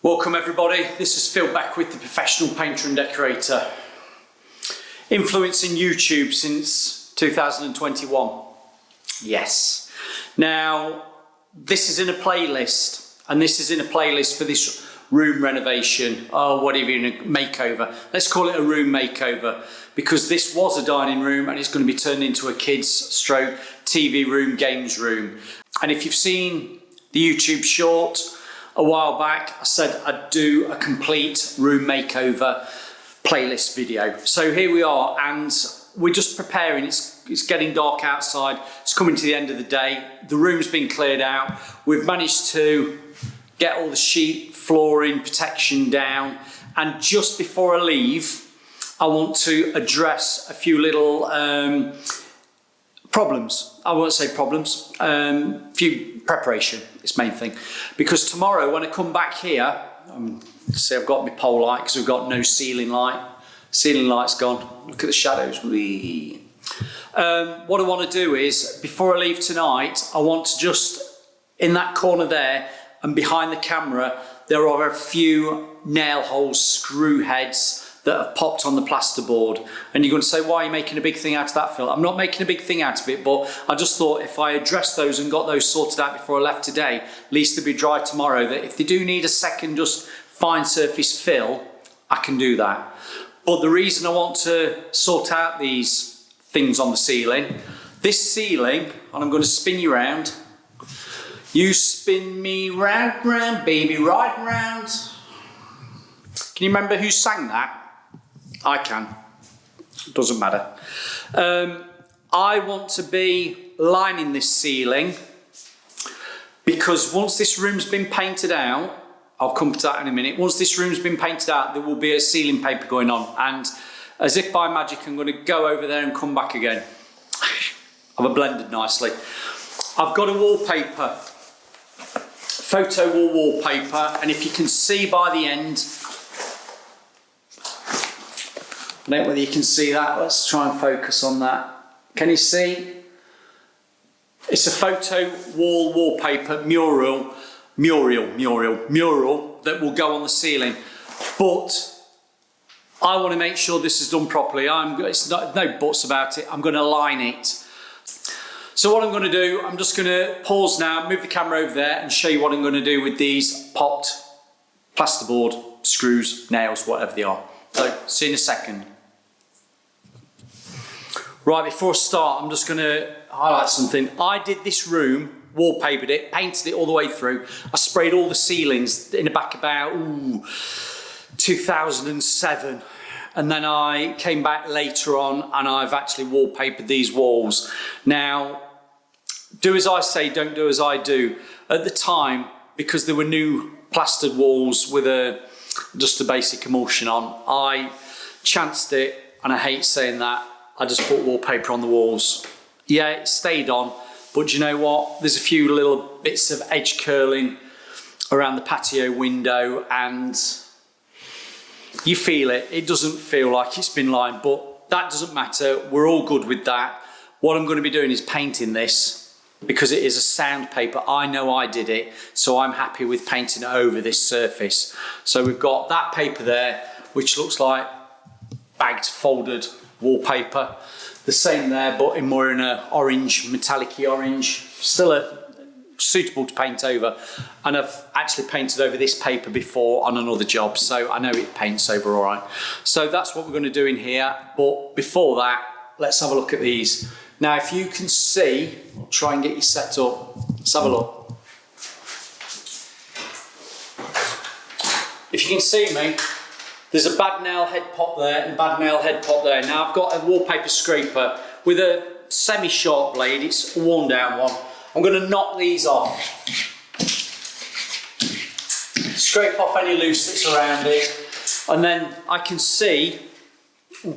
Welcome everybody, this is Phil back with the Professional Painter and Decorator. Influencing YouTube since 2021. Yes. Now, this is in a playlist, and this is in a playlist for this room renovation, or whatever, in a makeover. Let's call it a room makeover, because this was a dining room and it's going to be turned into a kids stroke TV room, games room. And if you've seen the YouTube short, a while back, I said I'd do a complete room makeover playlist video. So here we are, and we're just preparing. It's getting dark outside. It's coming to the end of the day. The room's been cleared out. We've managed to get all the sheet, flooring, protection down. And just before I leave, I want to address a few little problems. I won't say problems, few preparation, it's main thing. Because tomorrow when I come back here, see I've got my pole light because we've got no ceiling light. Ceiling light's gone. Look at the shadows. Whee. What I want to do is, before I leave tonight, I want to just, in that corner there and behind the camera, there are a few nail holes, screw heads that have popped on the plasterboard. And you're going to say, why are you making a big thing out of that, Phil? I'm not making a big thing out of it, but I just thought if I addressed those and got those sorted out before I left today, at least they'll be dry tomorrow, that if they do need a second just fine surface fill, I can do that. But the reason I want to sort out these things on the ceiling, this ceiling, and I'm going to spin you round. You spin me round, round, baby, right round. Can you remember who sang that? I can. Doesn't matter. I want to be lining this ceiling because once this room's been painted out, I'll come to that in a minute. Once this room's been painted out, there will be a ceiling paper going on, and as if by magic, I'm going to go over there and come back again. I've blended nicely. I've got a wallpaper, photo wall wallpaper, and if you can see by the end, I don't know whether you can see that. Let's try and focus on that. Can you see? It's a photo wall wallpaper mural that will go on the ceiling. But I want to make sure this is done properly. It's not, no buts about it. I'm going to line it. So what I'm going to do, I'm just going to pause now, move the camera over there and show you what I'm going to do with these popped plasterboard, screws, nails, whatever they are. So, see you in a second. Right, before I start, I'm just going to highlight something. I did this room, wallpapered it, painted it all the way through. I sprayed all the ceilings in the back about 2007. And then I came back later on and I've actually wallpapered these walls. Now, do as I say, don't do as I do. At the time, because there were new plastered walls with just a basic emulsion on, I chanced it, and I hate saying that, I just put wallpaper on the walls. Yeah, it stayed on, but you know what? There's a few little bits of edge curling around the patio window and you feel it. It doesn't feel like it's been lined, but that doesn't matter. We're all good with that. What I'm going to be doing is painting this because it is a sandpaper. I know I did it, so I'm happy with painting it over this surface. So we've got that paper there, which looks like bagged, folded wallpaper. The same there, but more in an orange, metallic-y orange. Still suitable to paint over. And I've actually painted over this paper before on another job, so I know it paints over all right. So that's what we're going to do in here. But before that, let's have a look at these. Now, if you can see, I'll try and get you set up. Let's have a look. If you can see me, there's a bad nail head pop there and a bad nail head pop there. Now I've got a wallpaper scraper with a semi-sharp blade. It's a worn down one. I'm going to knock these off. Scrape off any loose that's around it. And then I can see,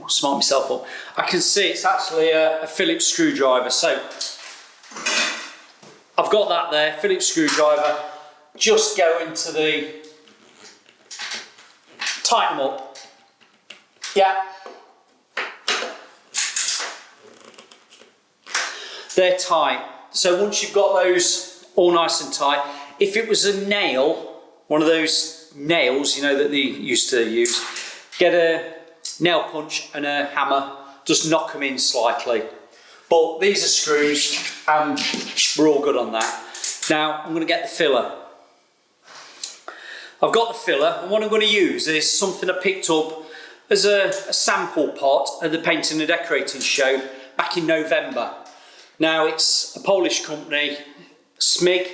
smart myself up, I can see it's actually a Phillips screwdriver. So I've got that there, Phillips screwdriver. Just go into the, tighten them up. Yeah. They're tight. So once you've got those all nice and tight, if it was a nail, one of those nails, you know, that they used to use, get a nail punch and a hammer, just knock them in slightly. But these are screws and we're all good on that. Now I'm going to get the filler. I've got the filler, and what I'm going to use is something I picked up as a sample pot at the Painting and Decorating show back in November. Now it's a Polish company, Smig.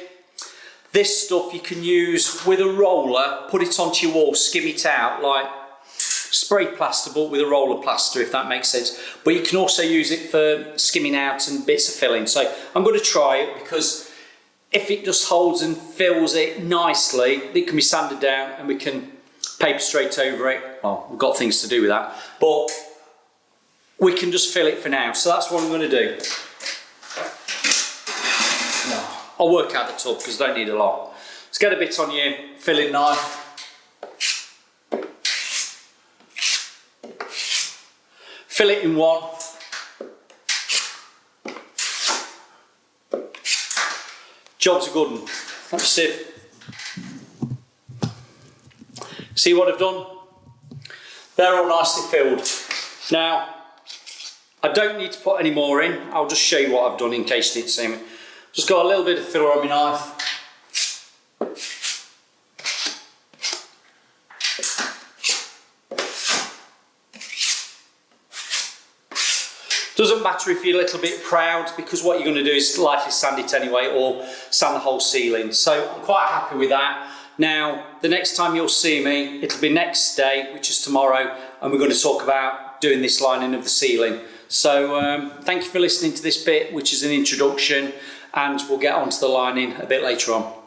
This stuff you can use with a roller, put it onto your wall, skim it out like spray plaster but with a roller plaster, if that makes sense. But you can also use it for skimming out and bits of filling. So I'm going to try it because if it just holds and fills it nicely, it can be sanded down and we can paper straight over it. Well, we've got things to do with that, but we can just fill it for now. So that's what I'm going to do. No, I'll work out the tub because I don't need a lot. Let's get a bit on your filling knife. Fill it in one. Job's a good one. Let me see. See what I've done? They're all nicely filled. Now, I don't need to put any more in. I'll just show you what I've done in case you didn't see me. Just got a little bit of filler on my knife. Doesn't matter if you're a little bit proud, because what you're going to do is lightly sand it anyway, or sand the whole ceiling. So I'm quite happy with that. Now, the next time you'll see me, it'll be next day, which is tomorrow, and we're going to talk about doing this lining of the ceiling. So thank you for listening to this bit, which is an introduction, and we'll get onto the lining a bit later on.